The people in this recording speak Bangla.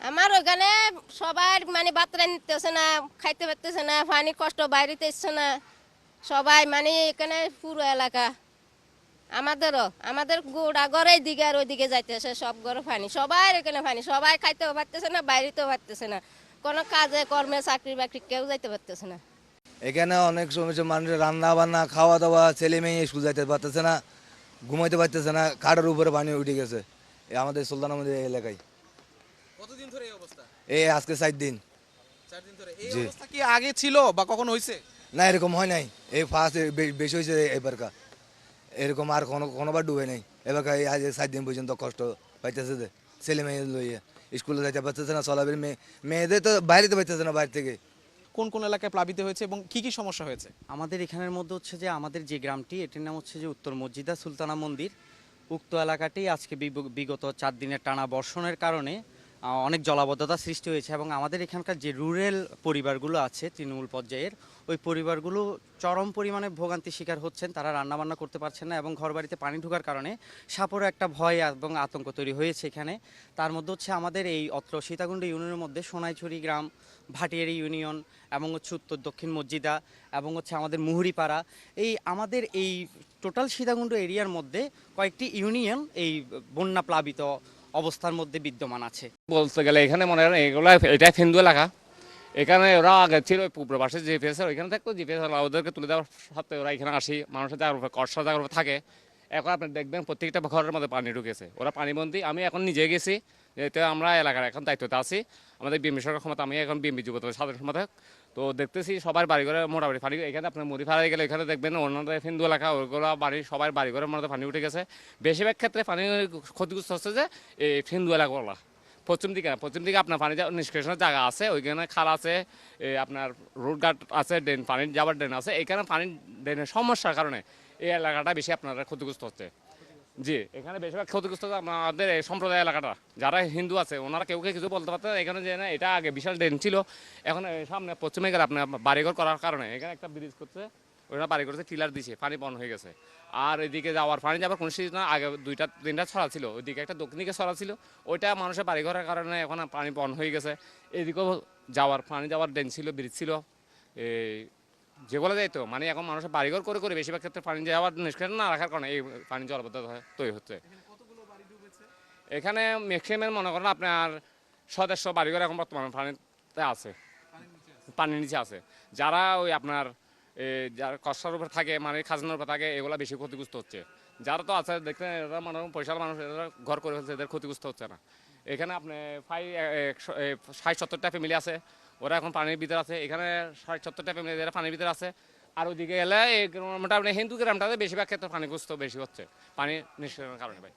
আমার ওখানে সবার মানে বাতরা নিতেছে না, খাইতে পারতেছে না, পানি কষ্ট বাইরেতে এসছে না সবাই, মানে এখানে পুরো এলাকা আমাদের গোড়া ঘরের দিকে আর ওইদিকে যাইতেছে সব ঘরে পানি, সবাই এখানে পানি, সবাই খাইতেও পারতেছে না, বাইরেতেও পারতেছে না, কোনো কাজে কর্মে চাকরি বাকরি কেউ যাইতে পারতেছে না। এখানে অনেক সমস্যা, মানুষের রান্না বান্না খাওয়া দাওয়া, ছেলে মেয়ে স্কুল যাইতে পারতেছে না, ঘুমাইতে পারতেছে না, খাটের উপরে পানি উঠে গেছে এই আমাদের সুলতানাবাদ এলাকায়। কতদিন ধরে এই অবস্থা? এই আজকে 4 দিন। 4 দিন ধরে এই জি। অবস্থা কি আগে ছিল বা কখনো হয়েছে? না, এরকম হয় নাই, এই ফার্স্ট বেশি হয়েছে এবারকা। এরকম আর কোনোবার ডুবে নাই এবারকা। এই আজ 4 দিন পর্যন্ত কষ্ট পাইতেছে যে ছেলে মেয়ে লইয়ে স্কুলে যাইতে পারতেছে না, চলাবের মেয়েদের তো বাইরে তো পাইতেছে না বাইরে থেকে। কোন কোন এলাকায় প্লাবিত হয়েছে এবং কি কি সমস্যা হয়েছে? আমাদের এখানের মধ্যে হচ্ছে যে আমাদের যে গ্রামটি, এটির নাম হচ্ছে যে উত্তর মসজিদা সুলতানা মন্দির। উক্ত এলাকাটি আজকে বিগত 4 দিনের টানা বর্ষণের কারণে অনেক জলাবদ্ধতা সৃষ্টি হয়েছে এবং আমাদের এখানকার যে রুরাল পরিবারগুলো আছে তৃণমূল পর্যায়ের, ওই পরিবারগুলো চরম পরিমাণে ভোগান্তির শিকার হচ্ছেন। তারা রান্নাবান্না করতে পারছেন না এবং ঘরবাড়িতে পানি ঢোকার কারণে সাপেরও একটা ভয় এবং আতঙ্ক তৈরি হয়েছে এখানে। তার মধ্যে হচ্ছে আমাদের এই অত্র সীতাকুণ্ড ইউনিয়নের মধ্যে সোনাইছড়ি গ্রাম, ভাটিয়ারি ইউনিয়ন এবং হচ্ছে উত্তর দক্ষিণ মসজিদা এবং হচ্ছে আমাদের মুহুরিপাড়া, এই আমাদের এই টোটাল সীতাকুণ্ড এরিয়ার মধ্যে কয়েকটি ইউনিয়ন এই বন্যা প্লাবিত অবস্থার মধ্যে বিদ্যমান আছে। বলতে গেলে এখানে মনে হয় এগুলো, এটা হিন্দু এলাকা। এখানে ওরা আগে ছিল ওই পূর্ব পাশে জিপিএস, ওইখানে থাকতো জিপিএস ওদেরকে তুলে দেওয়ার সাথে ওরা এখানে আসি, মানুষের জায়গার উপরে কষ্ট জায়গার উপরে থাকে। এখন আপনি দেখবেন প্রত্যেকটা ঘরের মধ্যে পানি ঢুকেছে, ওরা পানিবন্দী। আমি এখন নিজে গেছি, যেহেতু আমরা এলাকার এখন দায়িত্বতে আছি, আমাদের বিএমপি সরকার ক্ষমতা, আমি এখন বিএমপি যুবদল সাধারণ সম্পাদক। তো দেখতেছি সবার বাড়িঘরে মোটামুটি পানি। এখানে আপনার মুড়ি ফাড়াই গেলে এখানে দেখবেন অন্যদের হিন্দু এলাকা, ওইগুলো বাড়ি সবার বাড়িঘরের মধ্যে পানি উঠে গেছে। বেশিরভাগ ক্ষেত্রে পানি ক্ষতিগ্রস্ত হচ্ছে যে এই হিন্দু এলাকাগুলো। পশ্চিম দিকে আপনার পানি নিষ্কাশনের জায়গা আছে, ওইখানে খাল আছে, আপনার রোডঘাট আছে, ড্রেন, পানির যাবার ড্রেন আছে। এখানে পানির ড্রেনের সমস্যার কারণে এই এলাকাটা বেশি আপনার ক্ষতিগ্রস্ত হচ্ছে। জি, এখানে বেশিরভাগ ক্ষতিগ্রস্ত আমাদের এই সম্প্রদায় এলাকাটা। যারা হিন্দু আছে ওনারা কেউ কিছু বলতে পারতেন এখানে, যে না এটা আগে বিশাল ড্রেন ছিল, এখন সামনে পশ্চিমে গেলে আপনার বাড়িঘর করার কারণে এখানে একটা ব্রিজ করছে, ওরা বাড়ি করছে, টিলার দিছে, পানি বন্ধ হয়ে গেছে। আর এদিকে যাওয়ার পানি যাবার কোনো সিজন না, আগে 2-3টা ছড়া ছিল, ওইদিকে একটা দক্ষিণিকে ছড়া ছিল, ওইটা মানুষের বাড়ি ঘরের কারণে এখন পানি বন্ধ হয়ে গেছে। এদিকেও পানি যাওয়ার ড্রেন ছিল, ব্রিজ ছিল, এই যেগুলো যাইতো, মানে এখন মানুষের বাড়িঘর করে করে বেশিরভাগ ক্ষেত্রে পানি যাওয়ার নিষ্কাশন না রাখার কারণে এই পানি জলবদ্ধতা তৈরি হচ্ছে। এখানে ম্যাক্সিমাম মনে করেন আপনার 100-150 বাড়িঘর এখন বর্তমানে পানিতে আছে, পানির নিচে আছে। যারা ওই আপনার যারা কষ্টের উপর থাকে, মানে খাজনার উপর থাকে, এগুলো বেশি ক্ষতিগ্রস্ত হচ্ছে। যারা তো আছে দেখতে এরা মানুষ, পয়সার মানুষ, এরা ঘর করে ফেলছে, এদের ক্ষতিগ্রস্ত হচ্ছে না। এখানে আপনি 60-70টা ফ্যামিলি আছে, ওরা এখন পানির ভিতরে আছে। এখানে 60-70টা ফ্যামিলি এরা পানির ভিতরে আছে। আর ওইদিকে এলে মোটামুটি হিন্দু গ্রামটাতে বেশিরভাগ ক্ষেত্রে পানিগ্রস্ত বেশি হচ্ছে পানি নিষ্কাশনের কারণে ভাই।